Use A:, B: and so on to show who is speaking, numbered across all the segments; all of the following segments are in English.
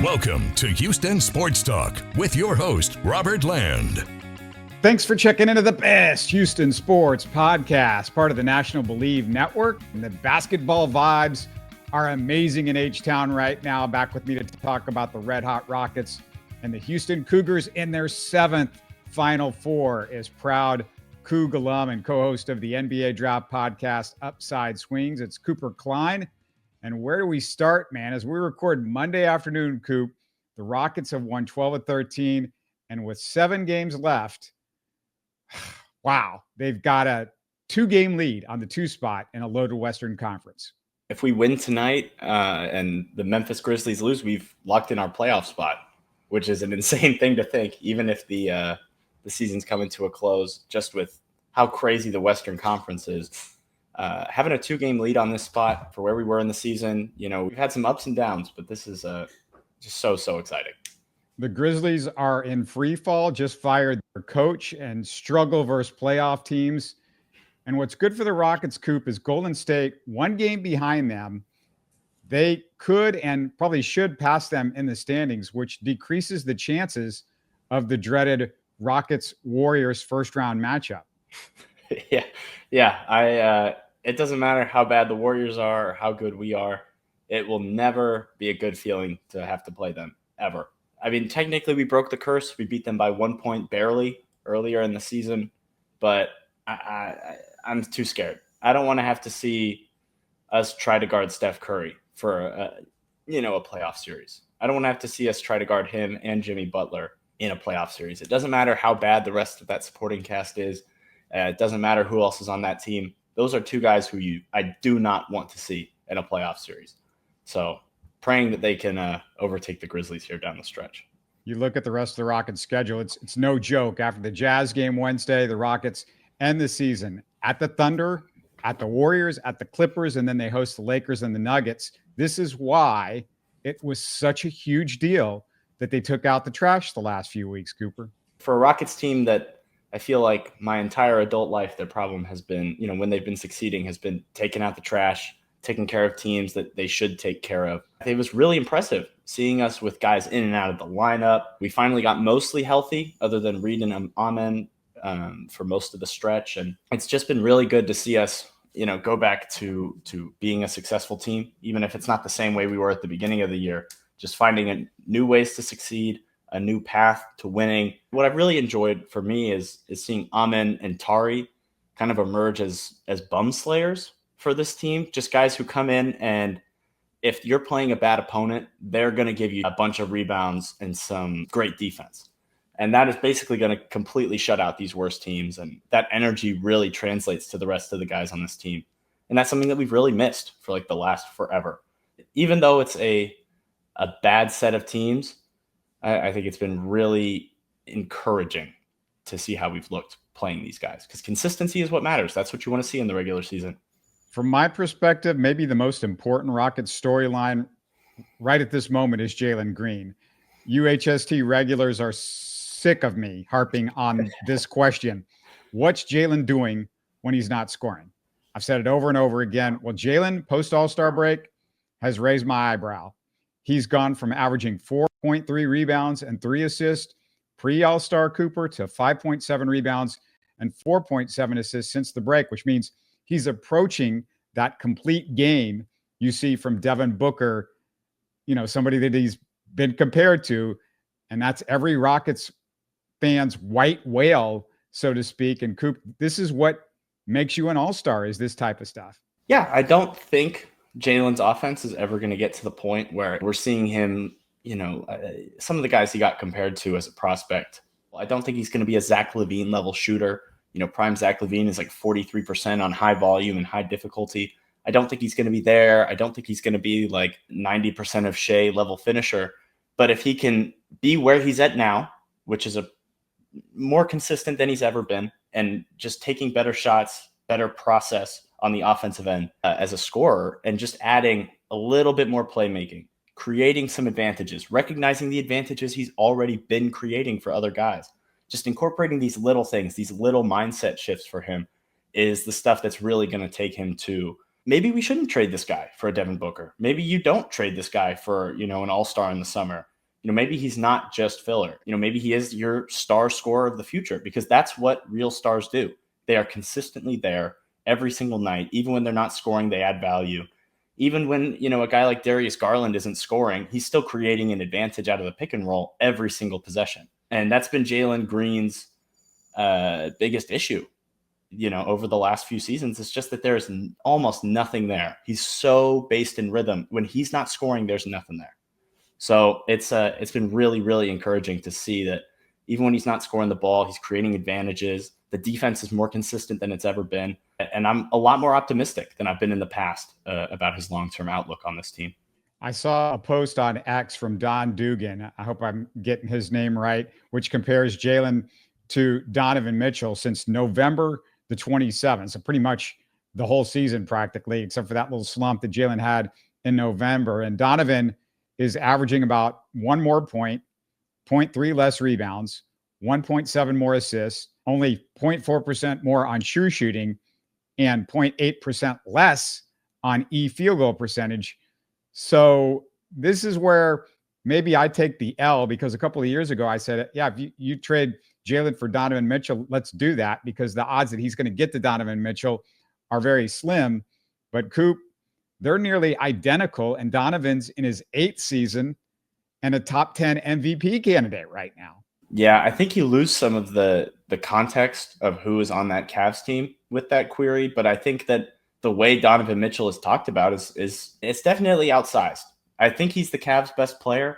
A: Welcome to Houston Sports Talk with your host, Robert Land.
B: Thanks for checking into the best Houston sports podcast, part of the National Bleav Network. And the basketball vibes are amazing in H-Town right now. Back with me to talk about the Red Hot Rockets and the Houston Cougars in their 7th Final Four is proud Coug alum and co-host of the NBA Draft podcast, Upside Swings. It's Cooper Klein. And where do we start, man? As we record Monday afternoon, Coop, the Rockets have won 12 of 13. And with 7 games left, wow, they've got a 2-game lead on the 2 spot in a loaded Western Conference.
C: If we win tonight and the Memphis Grizzlies lose, we've locked in our playoff spot, which is an insane thing to think, even if the season's coming to a close, just with how crazy the Western Conference is. Having a 2-game lead on this spot for where we were in the season, you know, we've had some ups and downs, but this is just so exciting.
B: The Grizzlies are in free fall, just fired their coach and struggle versus playoff teams. And what's good for the Rockets, Coop, is Golden State, 1 game behind them. They could and probably should pass them in the standings, which decreases the chances of the dreaded Rockets-Warriors first-round matchup.
C: Yeah. It doesn't matter how bad the Warriors are or how good we are. It will never be a good feeling to have to play them, ever. I mean, technically we broke the curse. We beat them by 1 point barely earlier in the season, but I'm too scared. I don't want to have to see us try to guard Steph Curry for a playoff series. I don't want to have to see us try to guard him and Jimmy Butler in a playoff series. It doesn't matter how bad the rest of that supporting cast is. It doesn't matter who else is on that team. Those are 2 guys who I do not want to see in a playoff series. So praying that they can overtake the Grizzlies here down the stretch.
B: You look at the rest of the Rockets' schedule, it's no joke. After the Jazz game Wednesday, the Rockets end the season at the Thunder, at the Warriors, at the Clippers, and then they host the Lakers and the Nuggets. This is why it was such a huge deal that they took out the trash the last few weeks, Cooper.
C: For a Rockets team that I feel like my entire adult life, their problem has been, when they've been succeeding, has been taking out the trash, taking care of teams that they should take care of. It was really impressive seeing us with guys in and out of the lineup. We finally got mostly healthy, other than Reed and Amen for most of the stretch. And it's just been really good to see us, go back to being a successful team, even if it's not the same way we were at the beginning of the year, just finding new ways to succeed, a new path to winning. What I've really enjoyed for me is seeing Amen and Tari kind of emerge as bum slayers for this team. Just guys who come in, and if you're playing a bad opponent, they're going to give you a bunch of rebounds and some great defense. And that is basically going to completely shut out these worst teams. And that energy really translates to the rest of the guys on this team. And that's something that we've really missed for like the last forever. Even though it's a bad set of teams, I think it's been really encouraging to see how we've looked playing these guys, because consistency is what matters. That's what you want to see in the regular season.
B: From my perspective, maybe the most important Rockets storyline right at this moment is Jalen Green. UHST regulars are sick of me harping on this question. What's Jalen doing when he's not scoring? I've said it over and over again. Well, Jalen, post All-Star break, has raised my eyebrow. He's gone from averaging 4.3 rebounds and 3 assists pre-All-Star Cooper to 5.7 rebounds and 4.7 assists since the break, which means he's approaching that complete game you see from Devin Booker, somebody that he's been compared to, and that's every Rockets fan's white whale, so to speak. And Coop, this is what makes you an all-star, is this type of stuff.
C: Yeah, I don't think Jalen's offense is ever going to get to the point where we're seeing him, some of the guys he got compared to as a prospect. I don't think he's going to be a Zach LaVine level shooter. Prime Zach LaVine is like 43% on high volume and high difficulty. I don't think he's going to be there. I don't think he's going to be like 90% of Shea level finisher. But if he can be where he's at now, which is a more consistent than he's ever been, and just taking better shots, better process on the offensive end as a scorer, and just adding a little bit more playmaking, creating some advantages, recognizing the advantages he's already been creating for other guys. Just incorporating these little things, these little mindset shifts for him is the stuff that's really going to take him to maybe we shouldn't trade this guy for a Devin Booker. Maybe you don't trade this guy for, an all-star in the summer. Maybe he's not just filler. Maybe he is your star scorer of the future, because that's what real stars do. They are consistently there every single night. Even when they're not scoring, they add value. Even when, a guy like Darius Garland isn't scoring, he's still creating an advantage out of the pick and roll every single possession. And that's been Jalen Green's biggest issue, over the last few seasons. It's just that there's almost nothing there. He's so based in rhythm. When he's not scoring, there's nothing there. So it's been really, really encouraging to see that even when he's not scoring the ball, he's creating advantages. The defense is more consistent than it's ever been. And I'm a lot more optimistic than I've been in the past about his long-term outlook on this team.
B: I saw a post on X from Don Dugan, I hope I'm getting his name right, which compares Jalen to Donovan Mitchell since November the 27th. So pretty much the whole season practically, except for that little slump that Jalen had in November. And Donovan is averaging about 1 more point, 0.3 less rebounds, 1.7 more assists, only 0.4% more on true shooting, and 0.8% less on field goal percentage. So this is where maybe I take the L, because a couple of years ago I said, yeah, if you trade Jalen for Donovan Mitchell, let's do that, because the odds that he's going to get to Donovan Mitchell are very slim. But Coop, they're nearly identical, and Donovan's in his 8th season and a top 10 MVP candidate right now.
C: Yeah, I think you lose some of the context of who is on that Cavs team with that query, but I think that the way Donovan Mitchell is talked about is it's definitely outsized. I think he's the Cavs' best player,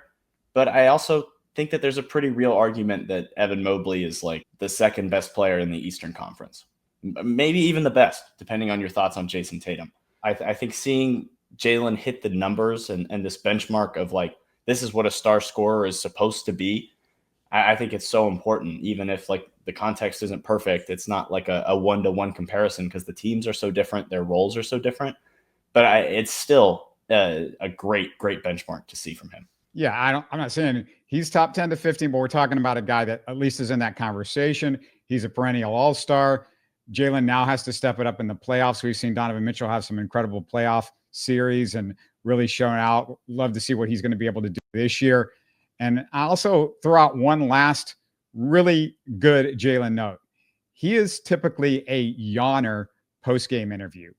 C: but I also think that there's a pretty real argument that Evan Mobley is like the second best player in the Eastern Conference, maybe even the best, depending on your thoughts on Jason Tatum. I think seeing Jalen hit the numbers and this benchmark of like, this is what a star scorer is supposed to be, I think it's so important. Even if like the context isn't perfect, it's not like a one-to-one comparison, because the teams are so different, their roles are so different. But it's still a great benchmark to see from him.
B: Yeah, I'm not saying he's top 10 to 15, but we're talking about a guy that at least is in that conversation. He's a perennial all-star. Jalen now has to step it up in the playoffs. We've seen Donovan Mitchell have some incredible playoff series and really shown out. Love to see what he's going to be able to do this year. And I also throw out one last really good Jalen note. He is typically a yawner post-game interview,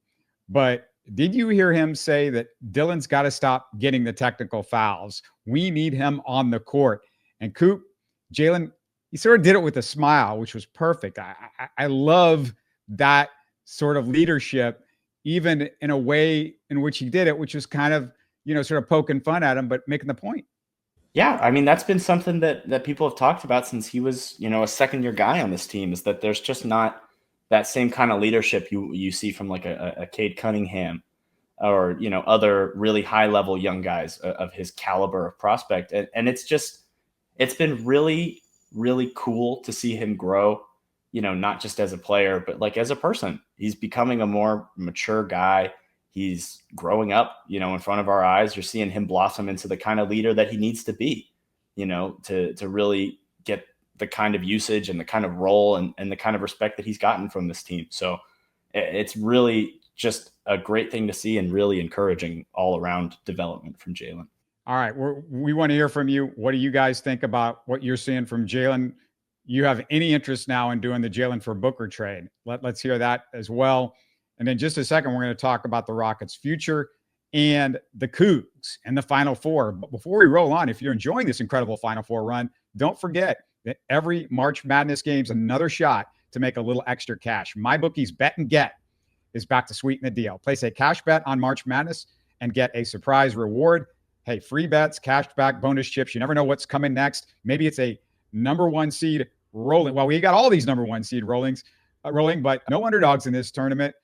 B: but did you hear him say that Dillon's got to stop getting the technical fouls? We need him on the court. And Coop, Jalen, he sort of did it with a smile, which was perfect. I love that sort of leadership, even in a way in which he did it, which was kind of, sort of poking fun at him, but making the point.
C: Yeah, I mean, that's been something that people have talked about since he was, a second-year guy on this team, is that there's just not that same kind of leadership you see from like a Cade Cunningham or, other really high-level young guys of his caliber of prospect. And it's been really, really cool to see him grow, not just as a player, but like as a person. He's becoming a more mature guy. He's growing up, in front of our eyes. You're seeing him blossom into the kind of leader that he needs to be, to really get the kind of usage and the kind of role and the kind of respect that he's gotten from this team. So it's really just a great thing to see and really encouraging all around development from Jalen.
B: All right. We want to hear from you. What do you guys think about what you're seeing from Jalen? You have any interest now in doing the Jalen for Booker trade? Let's hear that as well. And then just a second, we're going to talk about the Rockets' future and the Cougs and the Final Four. But before we roll on, if you're enjoying this incredible Final Four run, don't forget that every March Madness game is another shot to make a little extra cash. MyBookie's Bet and Get is back to sweeten the deal. Place a cash bet on March Madness and get a surprise reward. Hey, free bets, cash back, bonus chips. You never know what's coming next. Maybe it's a number 1 seed rolling. Well, we got all these number 1 seed rolling, but no underdogs in this tournament.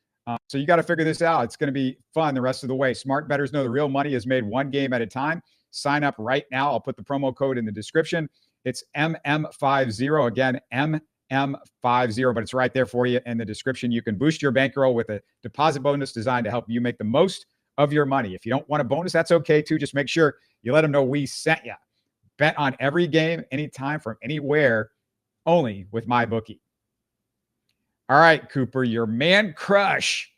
B: So you got to figure this out. It's going to be fun the rest of the way. Smart bettors know the real money is made one game at a time. Sign up right now. I'll put the promo code in the description. It's MM50. Again, MM50, but it's right there for you in the description. You can boost your bankroll with a deposit bonus designed to help you make the most of your money. If you don't want a bonus, that's okay too. Just make sure you let them know we sent you. Bet on every game, anytime, from anywhere, only with MyBookie. All right, Cooper, your man crush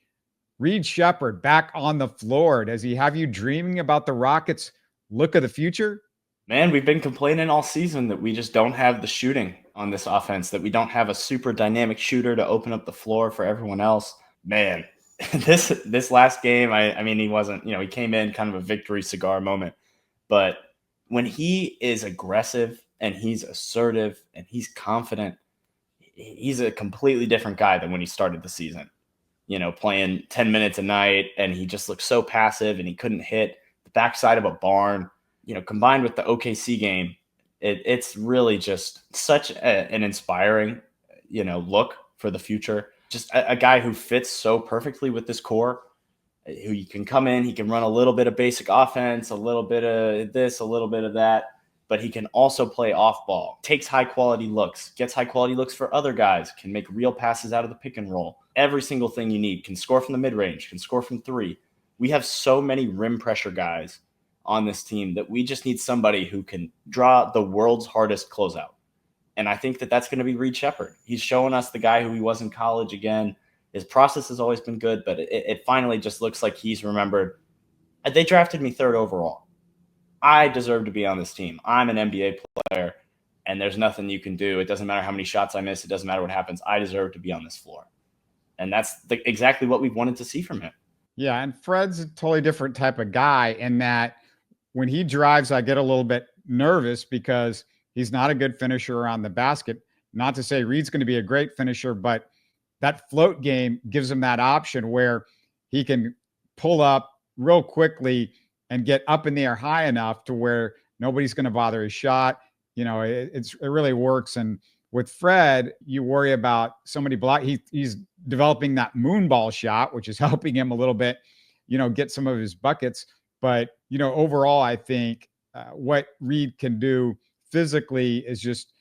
B: Reed Sheppard back on the floor. Does he have you dreaming about the Rockets' look of the future?
C: Man, we've been complaining all season that we just don't have the shooting on this offense, that we don't have a super dynamic shooter to open up the floor for everyone else. Man, this last game, I mean, he wasn't, he came in kind of a victory cigar moment. But when he is aggressive and he's assertive and he's confident, he's a completely different guy than when he started the season. Playing 10 minutes a night, and he just looked so passive and he couldn't hit the backside of a barn. Combined with the OKC game, it's really just such an inspiring, look for the future. Just a guy who fits so perfectly with this core, who you can come in, he can run a little bit of basic offense, a little bit of this, a little bit of that, but he can also play off ball, takes high quality looks, gets high quality looks for other guys, can make real passes out of the pick and roll. Every single thing you need, can score from the mid range, can score from three. We have so many rim pressure guys on this team that we just need somebody who can draw the world's hardest closeout. And I think that that's going to be Reed Sheppard. He's showing us the guy who he was in college again. His process has always been good, but it finally just looks like he's remembered. They drafted me 3rd overall. I deserve to be on this team. I'm an NBA player, and there's nothing you can do. It doesn't matter how many shots I miss. It doesn't matter what happens. I deserve to be on this floor. And that's exactly what we wanted to see from him.
B: Yeah, and Fred's a totally different type of guy in that when he drives, I get a little bit nervous because he's not a good finisher around the basket. Not to say Reed's going to be a great finisher, but that float game gives him that option where he can pull up real quickly and get up in the air high enough to where nobody's going to bother his shot. It really works. And with Fred, you worry about somebody block. He's developing that moonball shot, which is helping him a little bit, get some of his buckets. But, overall, I think what Reed can do physically is just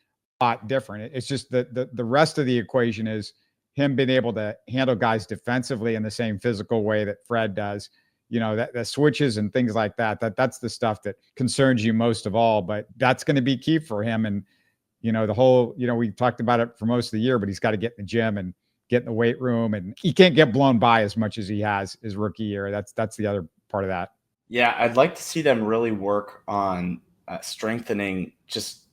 B: a lot different. It's just that the rest of the equation is him being able to handle guys defensively in the same physical way that Fred does. The switches and things like that's the stuff that concerns you most of all. But that's going to be key for him. And, the whole, we talked about it for most of the year, but he's got to get in the gym and get in the weight room. And he can't get blown by as much as he has his rookie year. That's the other part of that.
C: Yeah, I'd like to see them really work on strengthening just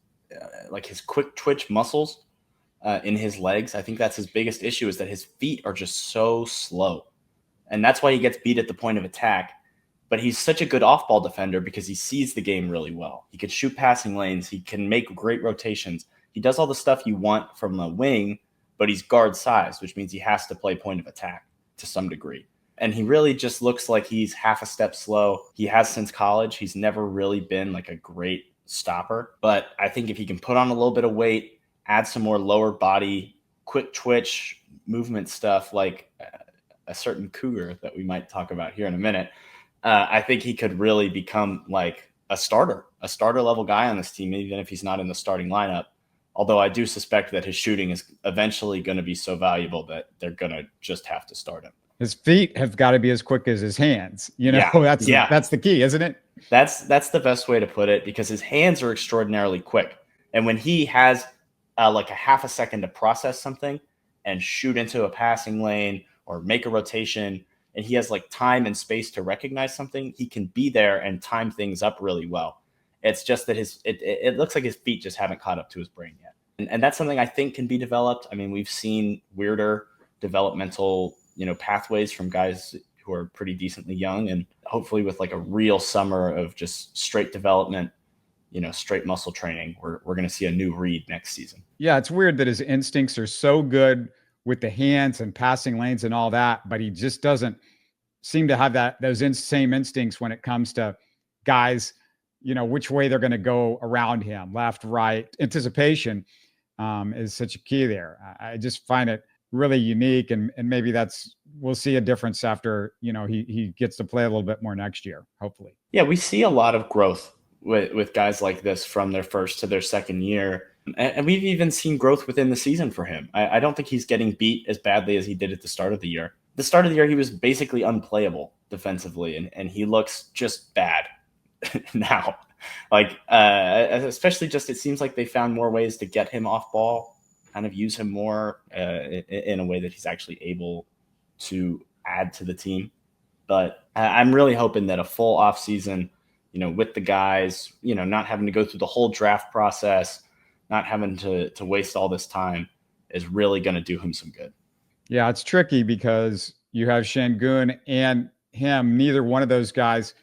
C: like his quick twitch muscles in his legs. I think that's his biggest issue, is that his feet are just so slow. And that's why he gets beat at the point of attack. But he's such a good off-ball defender because he sees the game really well. He can shoot passing lanes. He can make great rotations. He does all the stuff you want from a wing, but he's guard size, which means he has to play point of attack to some degree. And he really just looks like he's half a step slow. He has since college. He's never really been like a great stopper. But I think if he can put on a little bit of weight, add some more lower body, quick twitch movement stuff like a certain Cougar that we might talk about here in a minute, I think he could really become like a starter level guy on this team, even if he's not in the starting lineup. Although I do suspect that his shooting is eventually going to be so valuable that they're going to just have to start him.
B: His feet have got to be as quick as his hands. That's the key, isn't it?
C: That's the best way to put it, because his hands are extraordinarily quick. And when he has like a half a second to process something and shoot into a passing lane or make a rotation, and he has like time and space to recognize something, he can be there and time things up really well. It's just that it looks like his feet just haven't caught up to his brain yet. And that's something I think can be developed. I mean, we've seen weirder developmental pathways from guys who are pretty decently young, and hopefully with like a real summer of just straight development, straight muscle training, we're going to see a new Reed next season.
B: Yeah, it's weird that his instincts are so good with the hands and passing lanes and all that, but he just doesn't seem to have those same instincts when it comes to guys, which way they're going to go around him, left, right. Anticipation is such a key there. I just find it really unique, and maybe we'll see a difference after he gets to play a little bit more next year, hopefully.
C: Yeah, we see a lot of growth with guys like this from their first to their second year, and we've even seen growth within the season for him. I don't think he's getting beat as badly as he did at the start of the year. The start of the year, he was basically unplayable defensively, and he looks just bad now. Like especially just, it seems like they found more ways to get him off ball, kind of use him more in a way that he's actually able to add to the team. But I'm really hoping that a full offseason, with the guys, not having to go through the whole draft process, not having to waste all this time is really going to do him some good.
B: Yeah, it's tricky because you have Sengun and him. Neither one of those guys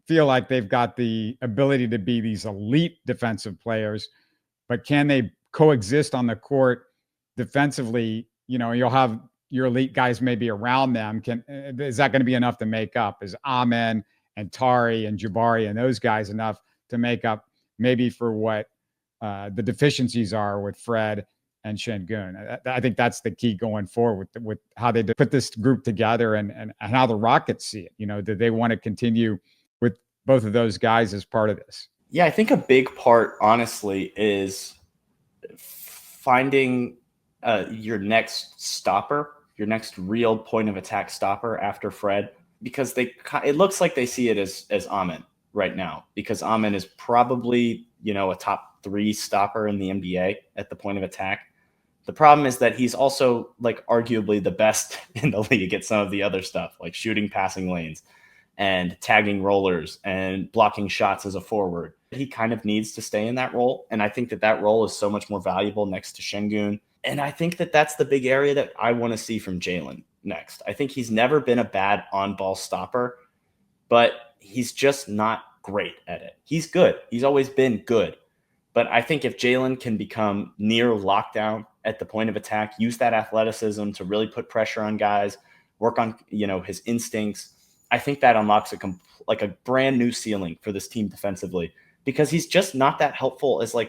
B: feel like they've got the ability to be these elite defensive players, but can they coexist on the court defensively? You'll have your elite guys maybe around them. Is that going to be enough to make up? Is Amen and Tari and Jabari and those guys enough to make up maybe for what the deficiencies are with Fred and Sengun? I think that's the key going forward with how they put this group together and how the Rockets see it. Do they want to continue with both of those guys as part of this?
C: Yeah, I think a big part, honestly, is finding your next stopper, your next real point of attack stopper after Fred, because it looks like they see it as Amen right now, because Amen is probably, a top 3 stopper in the NBA at the point of attack. The problem is that he's also arguably the best in the league at some of the other stuff, like shooting passing lanes and tagging rollers and blocking shots as a forward. He kind of needs to stay in that role. And I think that role is so much more valuable next to Sengun. And I think that's the big area that I want to see from Jalen next. I think he's never been a bad on-ball stopper, but he's just not great at it. He's good. He's always been good. But I think if Jalen can become near lockdown at the point of attack, use that athleticism to really put pressure on guys, work on, his instincts, I think that unlocks a brand new ceiling for this team defensively, because he's just not that helpful as a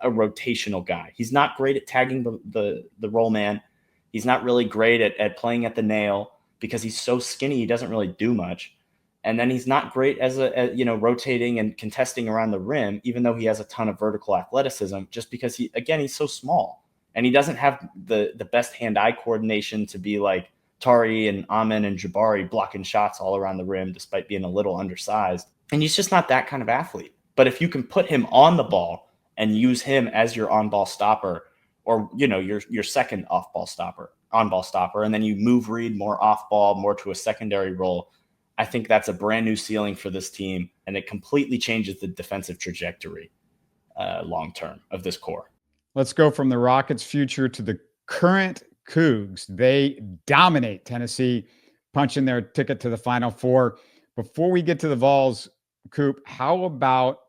C: rotational guy. He's not great at tagging the roll man. He's not really great at playing at the nail because he's so skinny. He doesn't really do much. And then he's not great as rotating and contesting around the rim, even though he has a ton of vertical athleticism, just because he's so small and he doesn't have the best hand-eye coordination to be like Tari and Amen and Jabari blocking shots all around the rim, despite being a little undersized. And he's just not that kind of athlete. But if you can put him on the ball and use him as your on-ball stopper, or, your second on-ball stopper, and then you move Reed more off-ball, more to a secondary role, I think that's a brand new ceiling for this team, and it completely changes the defensive trajectory long-term of this core.
B: Let's go from the Rockets' future to the current Cougs. They dominate Tennessee, punching their ticket to the Final Four. Before we get to the Vols, Coop, how about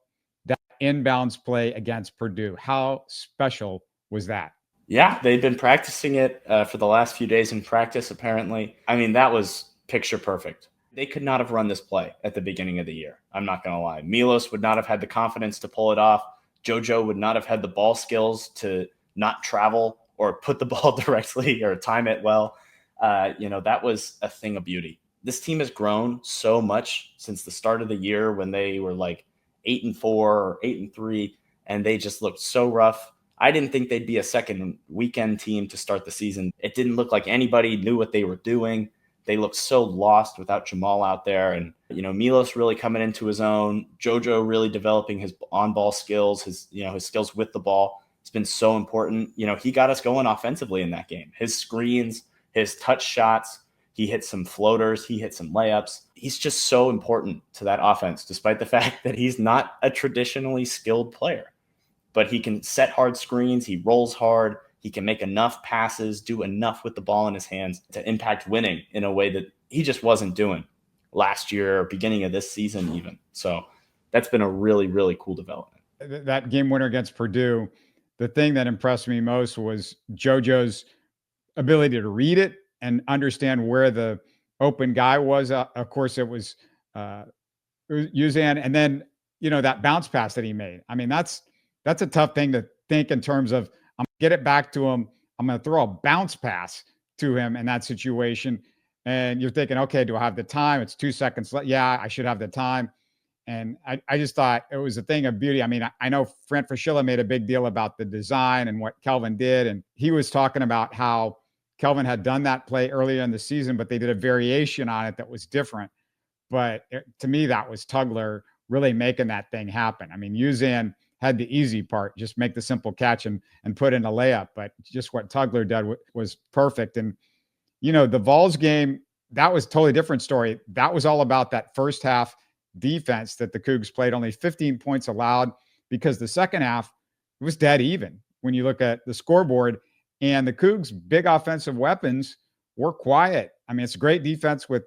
B: that inbounds play against Purdue? How special was that?
C: Yeah, they've been practicing it for the last few days in practice, apparently. I mean, that was picture perfect. They could not have run this play at the beginning of the year. I'm not going to lie. Milos would not have had the confidence to pull it off. JoJo would not have had the ball skills to not travel or put the ball directly or time it well. That was a thing of beauty. This team has grown so much since the start of the year when they were 8-4 or 8-3, and they just looked so rough. I didn't think they'd be a second weekend team to start the season. It didn't look like anybody knew what they were doing. They looked so lost without Jamal out there. And, Milos really coming into his own, JoJo really developing his on-ball skills, his skills with the ball. It's been so important. He got us going offensively in that game. His screens, his touch shots, he hit some floaters, he hit some layups. He's just so important to that offense, despite the fact that he's not a traditionally skilled player. But he can set hard screens, he rolls hard, he can make enough passes, do enough with the ball in his hands to impact winning in a way that he just wasn't doing last year or beginning of this season even. So that's been a really, really cool development.
B: That game winner against Purdue, the thing that impressed me most was JoJo's ability to read it and understand where the open guy was. Of course, it was Uzan. And then, that bounce pass that he made. I mean, that's a tough thing to think in terms of, I'm going to get it back to him. I'm going to throw a bounce pass to him in that situation. And you're thinking, okay, do I have the time? It's 2 seconds left. Yeah, I should have the time. And I just thought it was a thing of beauty. I mean, I know Frank Fraschilla made a big deal about the design and what Kelvin did. And he was talking about how Kelvin had done that play earlier in the season, but they did a variation on it that was different. But to me, that was Tugler really making that thing happen. I mean, Uzan had the easy part, just make the simple catch and put in a layup. But just what Tugler did was perfect. And, The Vols game, that was a totally different story. That was all about that first half defense that the Cougs played. Only 15 points allowed because the second half it was dead even when you look at the scoreboard. And the Cougs' big offensive weapons were quiet. I mean, it's a great defense with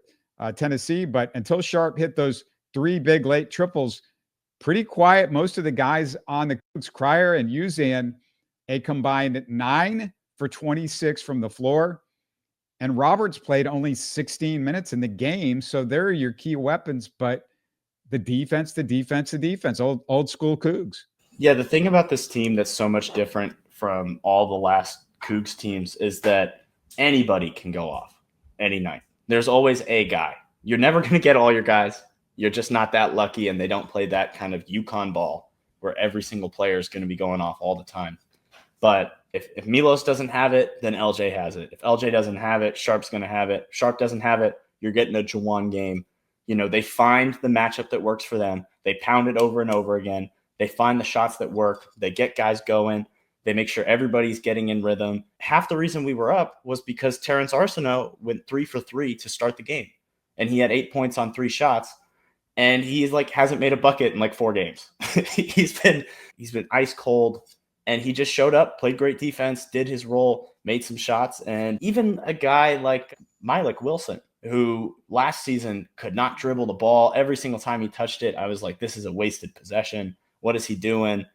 B: Tennessee, but until Sharp hit those 3 big late triples, pretty quiet. Most of the guys on the Cougs, Cryer and Uzan, a combined 9 for 26 from the floor. And Roberts played only 16 minutes in the game. So they're your key weapons, but the defense, old school Cougs.
C: Yeah, the thing about this team that's so much different from all the last Cougs teams is that anybody can go off any night. There's always a guy. You're never going to get all your guys. You're just not that lucky, and they don't play that kind of UConn ball where every single player is going to be going off all the time. But if Milos doesn't have it, then LJ has it. If LJ doesn't have it, Sharp's going to have it. Sharp doesn't have it, you're getting a Jawan game. They find the matchup that works for them. They pound it over and over again. They find the shots that work. They get guys going. They make sure everybody's getting in rhythm. Half the reason we were up was because Terrence Arsenault went 3 for 3 to start the game. And he had 8 points on 3 shots. And he's hasn't made a bucket in 4 games. he's been ice cold. And he just showed up, played great defense, did his role, made some shots. And even a guy like Mylik Wilson, who last season could not dribble the ball. Every single time he touched it, I was like, this is a wasted possession. What is he doing?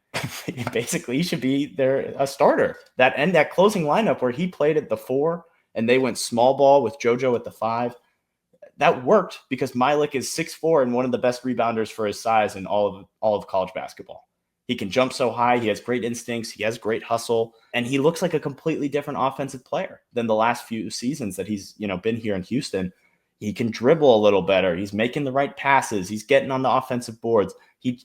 C: Basically, he should be a starter. That closing lineup where he played at the 4 and they went small ball with JoJo at the 5, that worked because Mylik is 6'4" and one of the best rebounders for his size in all of college basketball. He can jump so high. He has great instincts. He has great hustle. And he looks like a completely different offensive player than the last few seasons that he's been here in Houston. He can dribble a little better. He's making the right passes. He's getting on the offensive boards.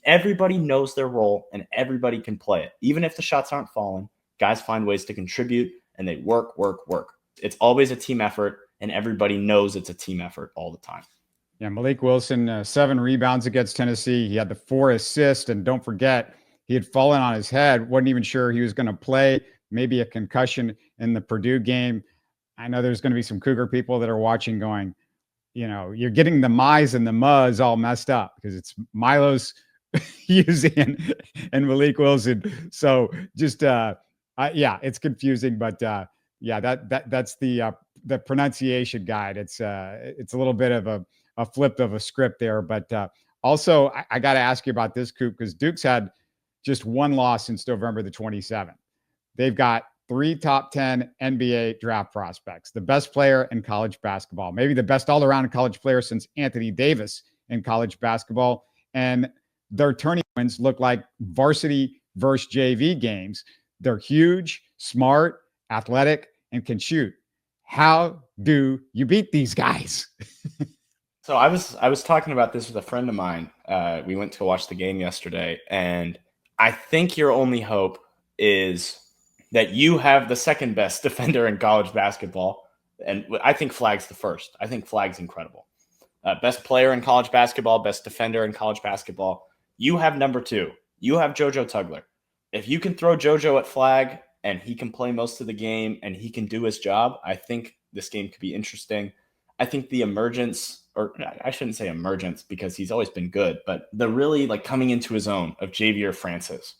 C: Everybody knows their role, and everybody can play it. Even if the shots aren't falling, guys find ways to contribute, and they work. It's always a team effort, and everybody knows it's a team effort all the time.
B: Yeah, Mylik Wilson, 7 rebounds against Tennessee. He had the 4 assists, and don't forget, he had fallen on his head, wasn't even sure he was going to play, maybe a concussion in the Purdue game. I know there's going to be some Cougar people that are watching going, you're getting the Mize and the Muzz all messed up because it's Milos Uzan and Mylik Wilson. So just, it's confusing, but that's the pronunciation guide. It's a little bit of a flip of a script there, but also I got to ask you about this, Coop, because Duke's had just 1 loss since November the 27th. They've got 3 top 10 NBA draft prospects, the best player in college basketball, maybe the best all-around college player since Anthony Davis in college basketball. And their tournaments look like varsity versus JV games. They're huge, smart, athletic, and can shoot. How do you beat these guys?
C: So I was talking about this with a friend of mine. We went to watch the game yesterday, and I think your only hope is that you have the second best defender in college basketball. And I think Flag's the first. I think Flag's incredible. Best player in college basketball, best defender in college basketball. You have number 2. You have JoJo Tugler. If you can throw JoJo at Flag and he can play most of the game and he can do his job, I think this game could be interesting. I think the emergence, or I shouldn't say emergence because he's always been good, but the really coming into his own of Javier Francis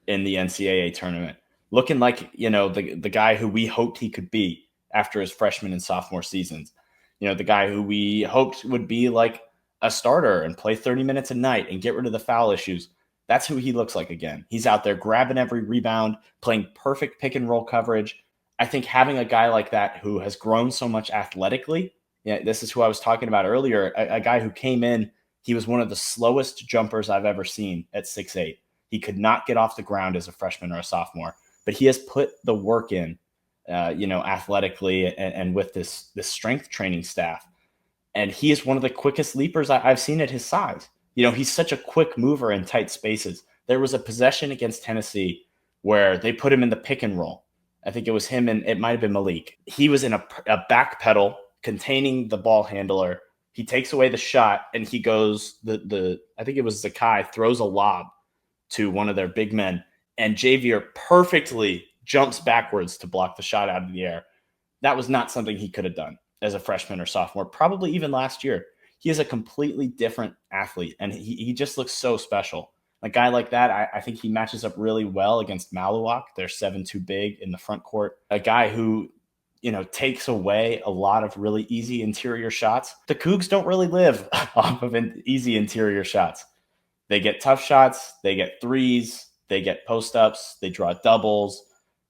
C: in the NCAA tournament, looking like, the guy who we hoped he could be after his freshman and sophomore seasons, the guy who we hoped would be like a starter and play 30 minutes a night and get rid of the foul issues. That's who he looks like again. He's out there grabbing every rebound, playing perfect pick and roll coverage. I think having a guy like that who has grown so much athletically, this is who I was talking about earlier, a guy who came in, he was one of the slowest jumpers I've ever seen at 6'8". He could not get off the ground as a freshman or a sophomore, but he has put the work in, athletically and with this strength training staff. And he is one of the quickest leapers I've seen at his size. He's such a quick mover in tight spaces. There was a possession against Tennessee where they put him in the pick and roll. I think it was him and it might have been Malik. He was in a back pedal containing the ball handler. He takes away the shot and he goes, I think it was Zakai, throws a lob to one of their big men, and Javier perfectly jumps backwards to block the shot out of the air. That was not something he could have done. as a freshman or sophomore, probably even last year. He is a completely different athlete, and he just looks so special. A guy like that, I think he matches up really well against Maluak. They're 7-2 big in the front court. A guy who, takes away a lot of really easy interior shots. The Cougs don't really live off of easy interior shots. They get tough shots. They get threes. They get post-ups. They draw doubles.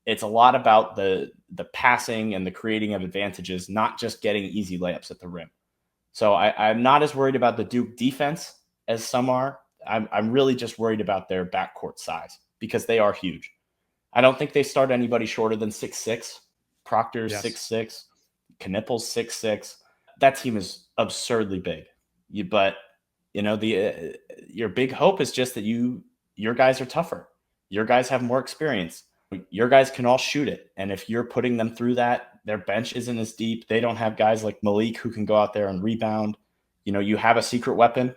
C: It's a lot about the passing and the creating of advantages, not just getting easy layups at the rim. So I'm not as worried about the Duke defense as some are. I'm really just worried about their backcourt size because they are huge. I don't think they start anybody shorter than 6'6". Proctor's 6'6". Knippel's 6'6". That team is absurdly big. But your big hope is just that your guys are tougher. Your guys have more experience. Your guys can all shoot it. And if you're putting them through that, their bench isn't as deep. They don't have guys like Malik who can go out there and rebound. You have a secret weapon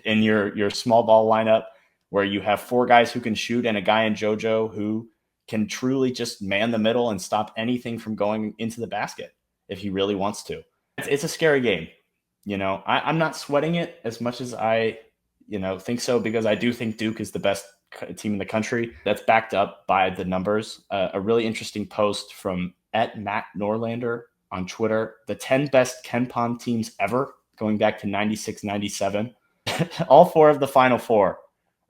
C: in your small ball lineup where you have 4 guys who can shoot and a guy in JoJo who can truly just man the middle and stop anything from going into the basket if he really wants to. It's a scary game. I'm not sweating it as much as I, think so, because I do think Duke is the best team in the country. That's backed up by the numbers. A really interesting post from @Matt Norlander on Twitter. The 10 best KenPom teams ever, going back to 96, 97. All 4 of the Final 4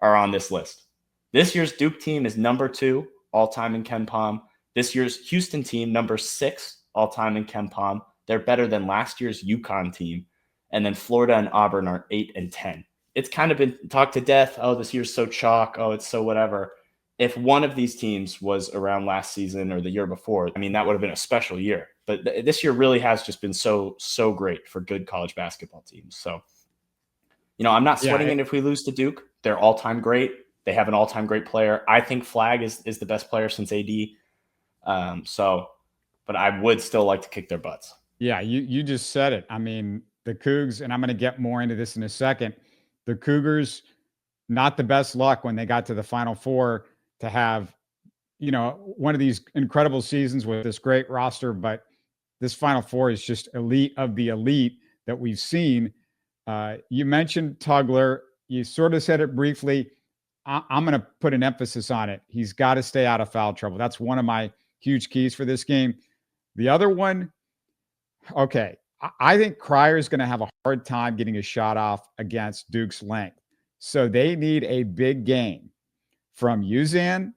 C: are on this list. This year's Duke team is number 2 all-time in KenPom. This year's Houston team, number 6 all-time in KenPom. They're better than last year's UConn team. And then Florida and Auburn are 8 and 10. It's kind of been talked to death. Oh, this year's so chalk. Oh, it's so whatever. If one of these teams was around last season or the year before, that would have been a special year. But this year really has just been so great for good college basketball teams. So, I'm not sweating it if we lose to Duke. They're all-time great. They have an all-time great player. I think Flagg is the best player since AD. But I would still like to kick their butts.
B: Yeah, you just said it. The Cougs, and I'm going to get more into this in a second. The Cougars, not the best luck when they got to the Final Four to have, one of these incredible seasons with this great roster. But this Final Four is just elite of the elite that we've seen. You mentioned Tugler. You sort of said it briefly. I'm going to put an emphasis on it. He's got to stay out of foul trouble. That's one of my huge keys for this game. The other one, okay, I think Cryer is going to have a hard time getting a shot off against Duke's length. So they need a big game from Uzan.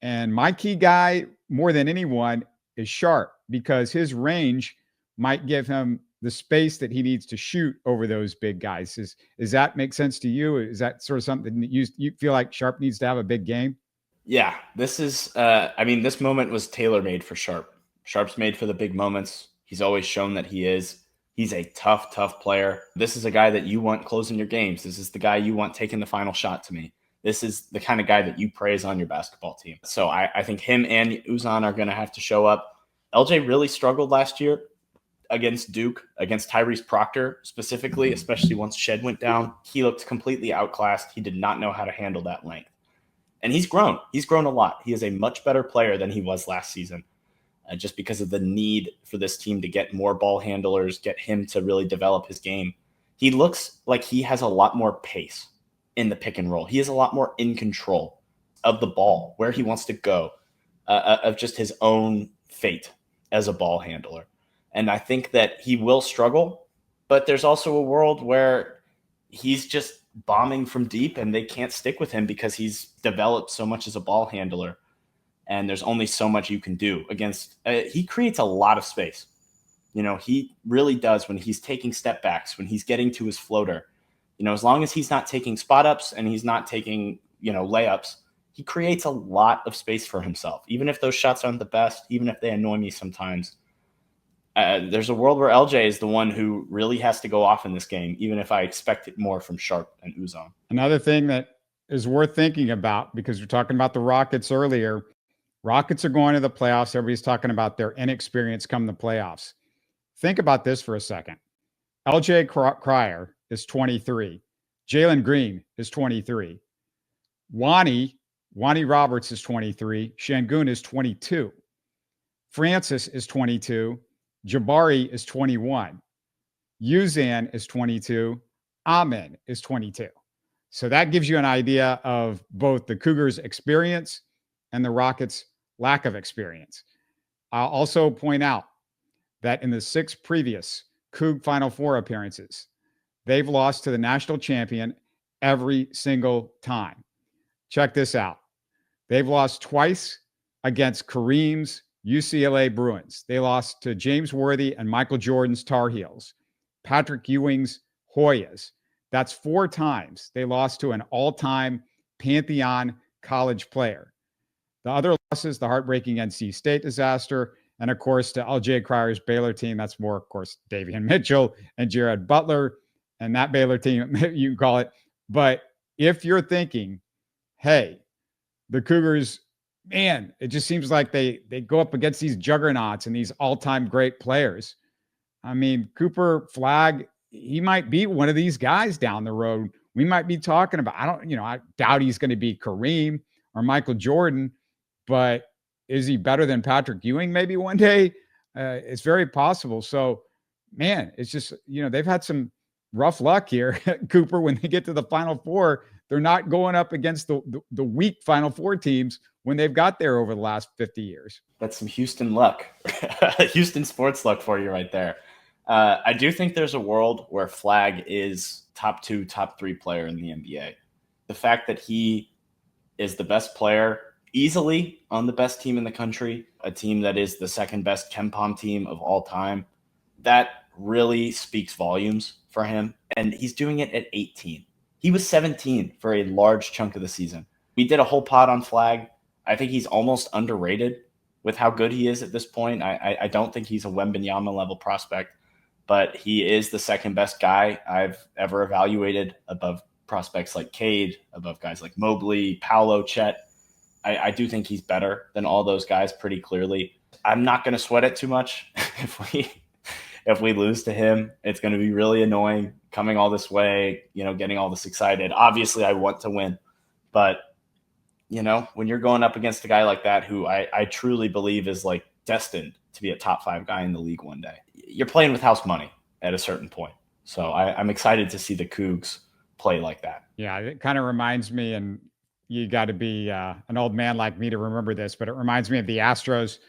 B: And my key guy, more than anyone, is Sharp, because his range might give him the space that he needs to shoot over those big guys. Does that make sense to you? Is that sort of something that you feel like Sharp needs to have a big game?
C: Yeah, this is, this moment was tailor-made for Sharp. Sharp's made for the big moments. He's always shown that he is. He's a tough player. This is a guy that you want closing your games. This is the guy you want taking the final shot to me. This is the kind of guy that you praise on your basketball team. So I think him and Uzan are going to have to show up. LJ really struggled last year against Duke, against Tyrese Proctor specifically, especially once Shed went down. He looked completely outclassed. He did not know how to handle that length. And he's grown. He's grown a lot. He is a much better player than he was last season, just because of the need for this team to get more ball handlers, get him to really develop his game. He looks like he has a lot more pace in the pick and roll. He is a lot more in control of the ball, where he wants to go, of just his own fate as a ball handler. And I think that he will struggle, but there's also a world where he's just bombing from deep and they can't stick with him because he's developed so much as a ball handler. And there's only so much you can do against. He creates a lot of space. He really does when he's taking step backs, when he's getting to his floater. As long as he's not taking spot ups and he's not taking, layups, he creates a lot of space for himself. Even if those shots aren't the best, even if they annoy me sometimes, there's a world where LJ is the one who really has to go off in this game, even if I expect it more from Sharp and Uzan.
B: Another thing that is worth thinking about, because we're talking about the Rockets earlier, Rockets are going to the playoffs. Everybody's talking about their inexperience come the playoffs. Think about this for a second. LJ Cryer is 23. Jalen Green is 23. Wani Roberts is 23. Sengun is 22. Francis is 22. Jabari is 21. Uzan is 22. Amen is 22. So that gives you an idea of both the Cougars' experience and the Rockets' lack of experience. I'll also point out that in the 6 previous Coug Final Four appearances, they've lost to the national champion every single time. Check this out. They've lost twice against Kareem's UCLA Bruins. They lost to James Worthy and Michael Jordan's Tar Heels, Patrick Ewing's Hoyas. That's 4 times they lost to an all-time Pantheon college player. The other losses, the heartbreaking NC State disaster, and of course, to LJ Cryer's Baylor team. That's more, of course, Davion Mitchell and Jared Butler and that Baylor team, you can call it. But if you're thinking, hey, the Cougars, man, it just seems like they go up against these juggernauts and these all-time great players. I mean, Cooper Flagg, he might be one of these guys down the road. We might be talking about, I doubt he's going to be Kareem or Michael Jordan, but is he better than Patrick Ewing maybe one day? It's very possible. So, man, it's just, they've had some rough luck here, Cooper, when they get to the Final Four. They're not going up against the weak Final Four teams when they've got there over the last 50 years.
C: That's some Houston luck. Houston sports luck for you right there. I do think there's a world where Flagg is top 2, top 3 player in the NBA. The fact that he is the best player easily on the best team in the country, a team that is the second best KenPom team of all time, that really speaks volumes for him. And he's doing it at 18. He was 17 for a large chunk of the season. We did a whole pod on Flagg. I think he's almost underrated with how good he is at this point. I don't think he's a Wembanyama level prospect, but he is the second best guy I've ever evaluated, above prospects like Cade, above guys like Mobley, Paolo, Chet. I do think he's better than all those guys pretty clearly. I'm not going to sweat it too much. If we lose to him, it's going to be really annoying coming all this way, getting all this excited. Obviously, I want to win, but when you're going up against a guy like that, who I truly believe is like destined to be a top 5 guy in the league one day, you're playing with house money at a certain point. So I'm excited to see the Cougs play like that.
B: Yeah, it kind of reminds me, and you got to be an old man like me to remember this, but it reminds me of the Astros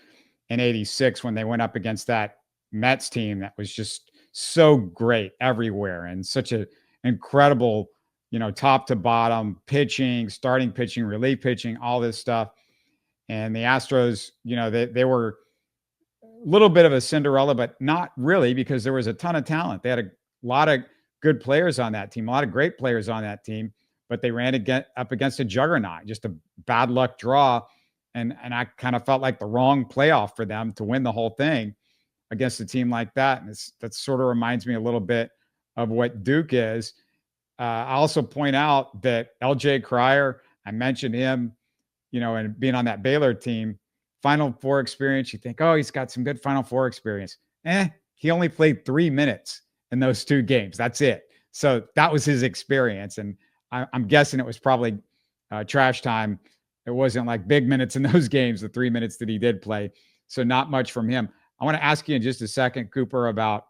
B: in '86 when they went up against that Mets team that was just so great everywhere and such an incredible, top to bottom pitching, starting pitching, relief pitching, all this stuff. And the Astros, they were a little bit of a Cinderella, but not really, because there was a ton of talent. They had a lot of good players on that team, a lot of great players on that team, but they ran up against a juggernaut, just a bad luck draw. And I kind of felt like the wrong playoff for them to win the whole thing against a team like that. And that sort of reminds me a little bit of what Duke is. I also point out that LJ Cryer, I mentioned him, and being on that Baylor team, Final Four experience. You think, oh, he's got some good Final Four experience. He only played 3 minutes in those 2 games. That's it. So that was his experience. And I'm guessing it was probably trash time. It wasn't like big minutes in those games, the 3 minutes that he did play. So not much from him. I want to ask you in just a second, Cooper, about,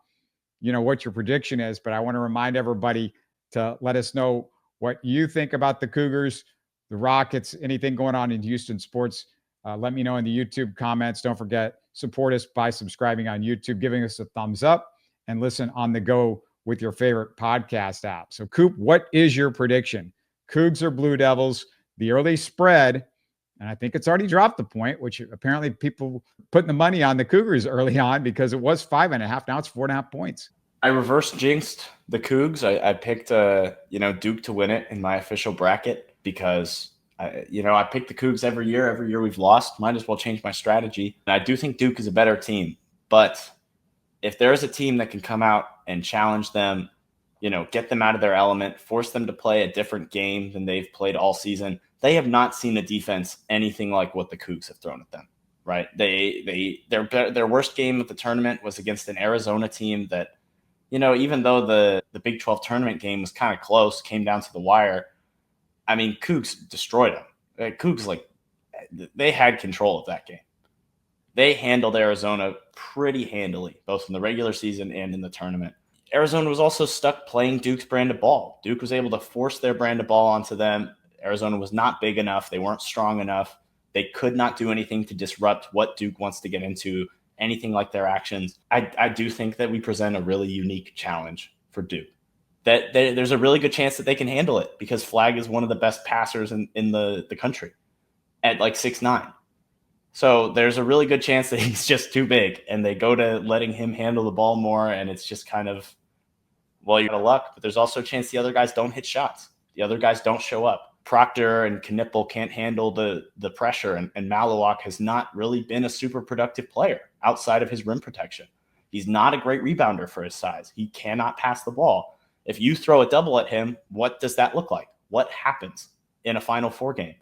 B: what your prediction is, but I want to remind everybody to let us know what you think about the Cougars, the Rockets, anything going on in Houston sports. Let me know in the YouTube comments. Don't forget, support us by subscribing on YouTube, giving us a thumbs up, and listen on the go with your favorite podcast app. So, Coop, what is your prediction? Cougs or Blue Devils? The early spread, and I think it's already dropped the point, which apparently people putting the money on the Cougars early on because it was 5.5. Now it's 4.5 points.
C: I reverse jinxed the Cougs. I picked Duke to win it in my official bracket because I pick the Cougs every year. Every year we've lost. Might as well change my strategy. And I do think Duke is a better team. But if there is a team that can come out and challenge them, get them out of their element, force them to play a different game than they've played all season, they have not seen a defense anything like what the Cougs have thrown at them, right? Their worst game of the tournament was against an Arizona team that, even though the Big 12 tournament game was kind of close, came down to the wire, I mean, Cougs destroyed them. Cougs, they had control of that game. They handled Arizona pretty handily, both in the regular season and in the tournament. Arizona was also stuck playing Duke's brand of ball. Duke was able to force their brand of ball onto them. Arizona was not big enough. They weren't strong enough. They could not do anything to disrupt what Duke wants to get into, anything like their actions. I do think that we present a really unique challenge for Duke. That there's a really good chance that they can handle it because Flagg is one of the best passers in the country at like 6'9". So there's a really good chance that he's just too big, and they go to letting him handle the ball more, and it's just kind of, well, you're out of luck. But there's also a chance the other guys don't hit shots. The other guys don't show up. Proctor and Knipple can't handle the pressure, and Malawak has not really been a super productive player outside of his rim protection. He's not a great rebounder for his size. He cannot pass the ball. If you throw a double at him, what does that look like? What happens in a Final Four game?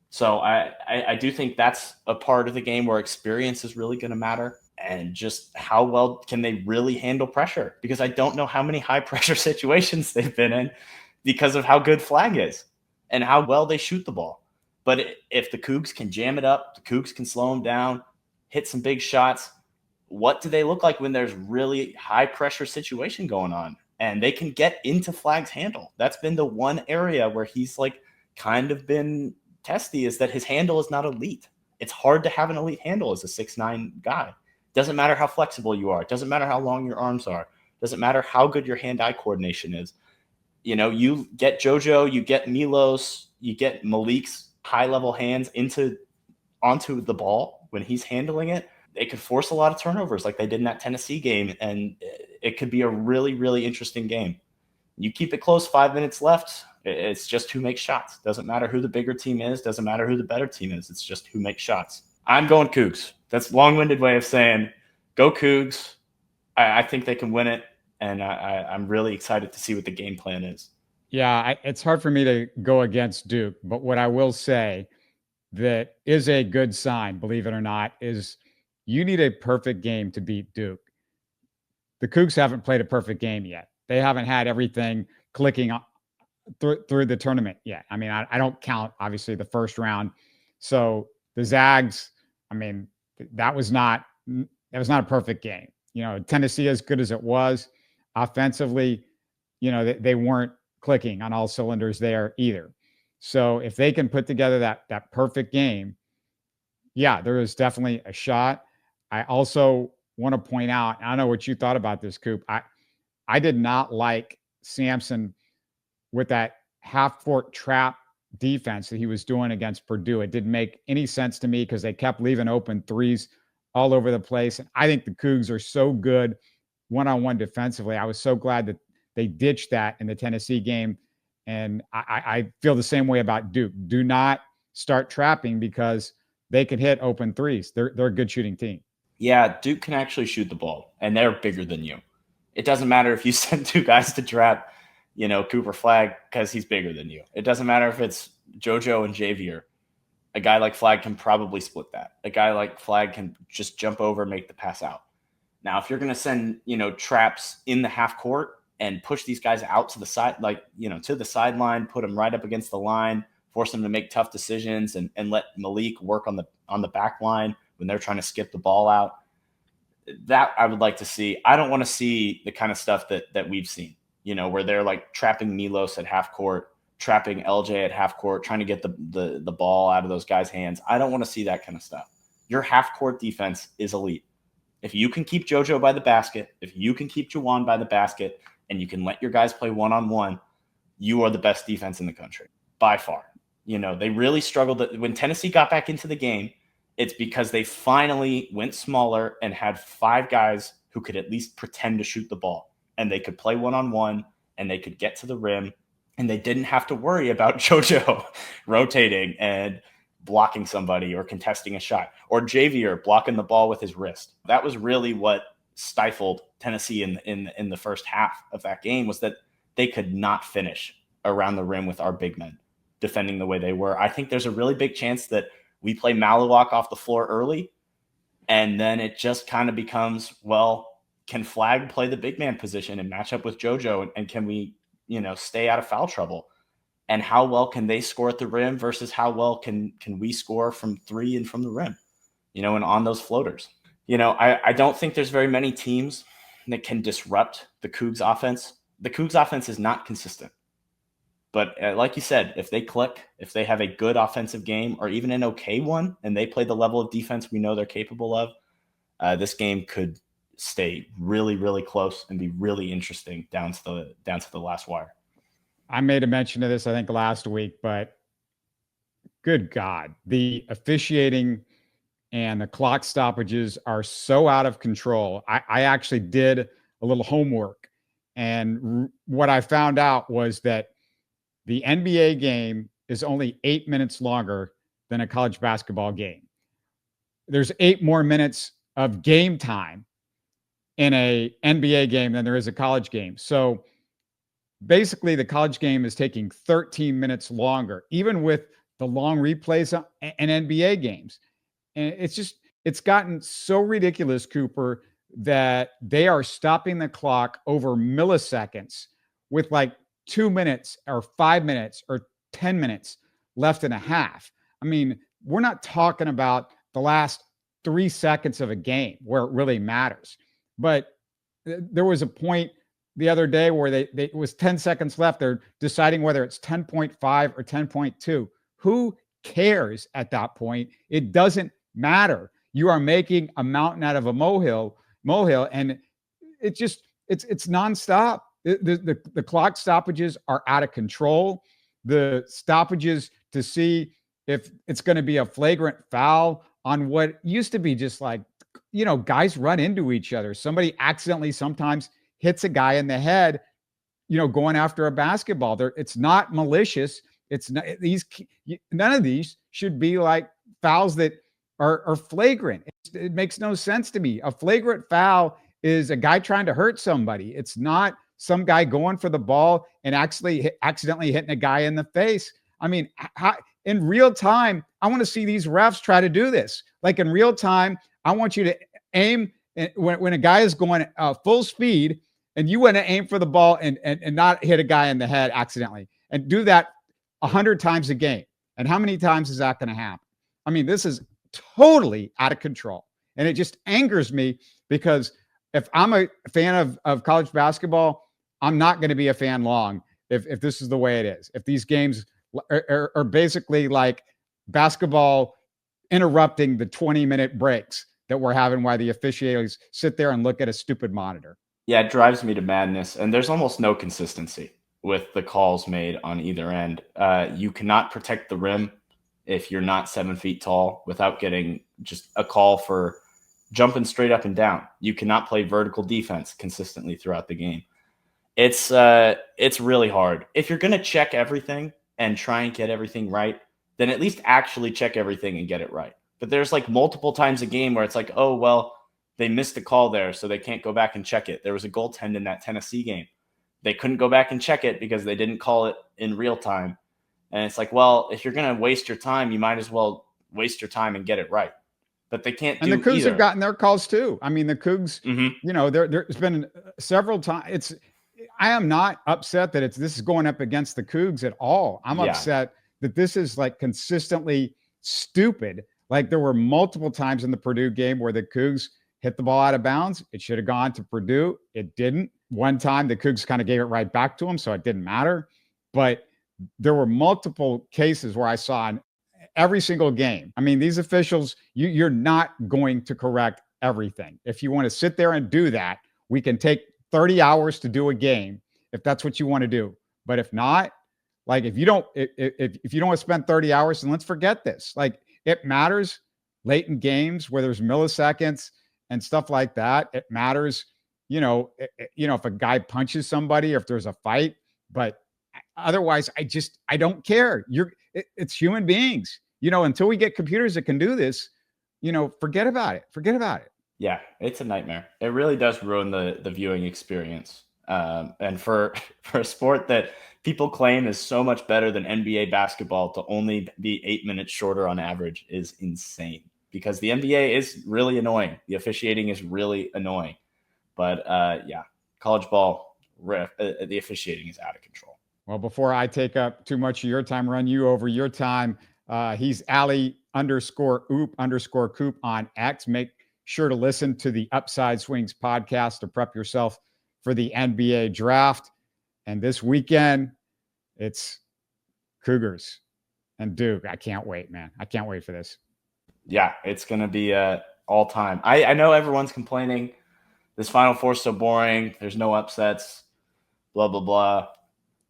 C: So I do think that's a part of the game where experience is really going to matter, and just how well can they really handle pressure, because I don't know how many high pressure situations they've been in because of how good Flagg is and how well they shoot the ball. But if the Cougs can jam it up, the Cougs can slow them down, hit some big shots, what do they look like when there's really high pressure situation going on? And they can get into Flagg's handle. That's been the one area where he's like kind of been testy, is that his handle is not elite. It's hard to have an elite handle as a 6'9" guy. Doesn't matter how flexible you are. It doesn't matter how long your arms are. Doesn't matter how good your hand-eye coordination is. You know, you get JoJo, you get Milos, you get Malik's high-level hands onto the ball when he's handling it. They could force a lot of turnovers like they did in that Tennessee game, and it could be a really, really interesting game. You keep it close, 5 minutes left. It's just who makes shots. Doesn't matter who the bigger team is. Doesn't matter who the better team is. It's just who makes shots. I'm going Cougs. That's a long-winded way of saying go Cougs. I think they can win it, and I'm really excited to see what the game plan is.
B: Yeah, it's hard for me to go against Duke, but what I will say that is a good sign, believe it or not, is you need a perfect game to beat Duke. The Cougs haven't played a perfect game yet. They haven't had everything clicking through the tournament yet. I mean, I don't count, obviously, the first round. So the Zags, I mean, that was not a perfect game. You know, Tennessee, as good as it was offensively, you know, they weren't clicking on all cylinders there either. So if they can put together that perfect game, yeah, there is definitely a shot. I also want to point out, I don't know what you thought about this, Coop. I did not like Sampson with that half-court trap defense that he was doing against Purdue. It didn't make any sense to me because they kept leaving open threes all over the place. And I think the Cougs are so good one-on-one defensively. I was so glad that they ditched that in the Tennessee game. And I feel the same way about Duke. Do not start trapping because they can hit open threes. They're a good shooting team.
C: Yeah, Duke can actually shoot the ball, and they're bigger than you. It doesn't matter if you send two guys to trap, you know, Cooper Flagg, because he's bigger than you. It doesn't matter if it's JoJo and Javier. A guy like Flagg can probably split that. A guy like Flagg can just jump over and make the pass out. Now, if you're going to send, you know, traps in the half court and push these guys out to the side, like, you know, to the sideline, put them right up against the line, force them to make tough decisions, and let Malik work on the back line when they're trying to skip the ball out. That I would like to see. I don't want to see the kind of stuff that we've seen, you know, where they're like trapping Milos at half court, trapping LJ at half court, trying to get the ball out of those guys' hands. I don't want to see that kind of stuff. Your half court defense is elite. If you can keep JoJo by the basket, if you can keep Juwan by the basket, and you can let your guys play one-on-one, you are the best defense in the country by far. You know, they really struggled. When Tennessee got back into the game, it's because they finally went smaller and had five guys who could at least pretend to shoot the ball, and they could play one-on-one, and they could get to the rim, and they didn't have to worry about JoJo rotating and blocking somebody or contesting a shot, or Javier blocking the ball with his wrist. That was really what stifled Tennessee in the first half of that game, was that they could not finish around the rim with our big men defending the way they were. I think there's a really big chance that we play Malawak off the floor early, and then it just kind of becomes, well, can Flagg play the big man position and match up with JoJo, and can we, you know, stay out of foul trouble? And how well can they score at the rim versus how well can we score from three and from the rim? and on those floaters. I don't think there's very many teams that can disrupt the Cougs offense. The Cougs offense is not consistent. But like you said, if they click, if they have a good offensive game or even an okay one, and they play the level of defense we know they're capable of, this game could stay really, really close and be really interesting down to the last wire.
B: I made a mention of this, I think, last week, but good God, the officiating and the clock stoppages are so out of control. I actually did a little homework, and what I found out was that the NBA game is only 8 minutes longer than a college basketball game. There's 8 more minutes of game time in a NBA game than there is a college game. So basically the college game is taking 13 minutes longer, even with the long replays in NBA games. And it's gotten so ridiculous, Cooper, that they are stopping the clock over milliseconds with like 2 minutes or 5 minutes or 10 minutes left in a half. I mean, we're not talking about the last 3 seconds of a game where it really matters. But there was a point the other day where it was 10 seconds left. They're deciding whether it's 10.5 or 10.2. Who cares at that point? It doesn't matter. You are making a mountain out of a molehill, and it's nonstop. The clock stoppages are out of control. The stoppages to see if it's going to be a flagrant foul on what used to be just like, guys run into each other. Somebody accidentally sometimes hits a guy in the head, going after a basketball. It's not malicious. It's not none of these should be like fouls that are flagrant. It makes no sense to me. A flagrant foul is a guy trying to hurt somebody. It's not some guy going for the ball and actually accidentally hitting a guy in the face. I mean, in real time, I want to see these refs try to do this. Like in real time, I want you to aim when a guy is going full speed, and you want to aim for the ball and not hit a guy in the head accidentally, and do that 100 times a game. And how many times is that going to happen? I mean, this is totally out of control. And it just angers me because if I'm a fan of college basketball, I'm not going to be a fan long if this is the way it is. If these games are basically like basketball interrupting the 20-minute breaks that we're having while the officiators sit there and look at a stupid monitor.
C: Yeah, it drives me to madness. And there's almost no consistency with the calls made on either end. You cannot protect the rim if you're not 7 feet tall without getting just a call for jumping straight up and down. You cannot play vertical defense consistently throughout the game. It's really hard. If you're going to check everything and try and get everything right, then at least actually check everything and get it right. But there's like multiple times a game where it's like, oh, well, they missed a call there, so they can't go back and check it. There was a goaltend in that Tennessee game. They couldn't go back and check it because they didn't call it in real time. And it's like, well, if you're going to waste your time, you might as well waste your time and get it right. But they can't do
B: And the Cougs
C: either.
B: have gotten their calls too. I mean, the Cougs, there's been several times. I am not upset that this is going up against the Cougs at all. I'm upset that this is like consistently stupid. Like there were multiple times in the Purdue game where the Cougs hit the ball out of bounds. It should have gone to Purdue. It didn't. One time the Cougs kind of gave it right back to them, so it didn't matter. But there were multiple cases where I saw in every single game. I mean, these officials, you're not going to correct everything. If you want to sit there and do that, we can take 30 hours to do a game if that's what you want to do. But if not, like if you don't want to spend 30 hours, then let's forget this. Like it matters late in games where there's milliseconds and stuff like that. It matters, if a guy punches somebody or if there's a fight, but otherwise I don't care. It's human beings, until we get computers that can do this, forget about it.
C: Yeah, it's a nightmare. It really does ruin the viewing experience. And for a sport that people claim is so much better than NBA basketball to only be 8 minutes shorter on average is insane because the NBA is really annoying. The officiating is really annoying. But college ball, the officiating is out of control.
B: Well, before I take up too much of your time, run you over your time, He's Ali_oop_coop on X. Make sure to listen to the Upside Swings podcast to prep yourself for the NBA draft. And this weekend, it's Cougars and Duke. I can't wait, man. I can't wait for this.
C: Yeah, it's going to be all time. I know everyone's complaining. This Final Four is so boring. There's no upsets, blah, blah, blah.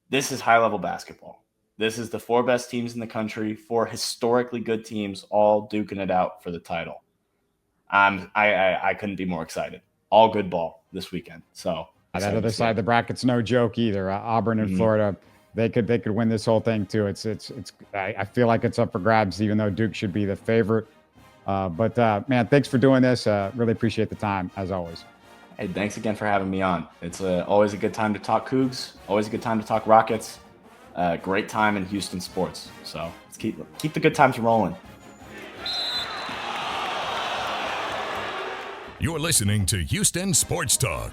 C: This is high-level basketball. This is the 4 best teams in the country, 4 historically good teams, all duking it out for the title. I couldn't be more excited. All good ball this weekend. So
B: that other side of the bracket's no joke either. Auburn and Florida, they could win this whole thing too. I feel like it's up for grabs, even though Duke should be the favorite. But man, thanks for doing this. Really appreciate the time as always.
C: Hey, thanks again for having me on. It's always a good time to talk Cougs. Always a good time to talk Rockets. Great time in Houston sports. So let's keep the good times rolling.
A: You're listening to Houston Sports Talk.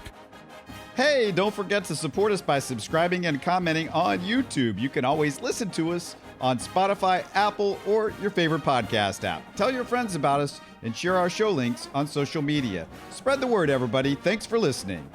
D: Hey, don't forget to support us by subscribing and commenting on YouTube. You can always listen to us on Spotify, Apple, or your favorite podcast app. Tell your friends about us and share our show links on social media. Spread the word, everybody. Thanks for listening.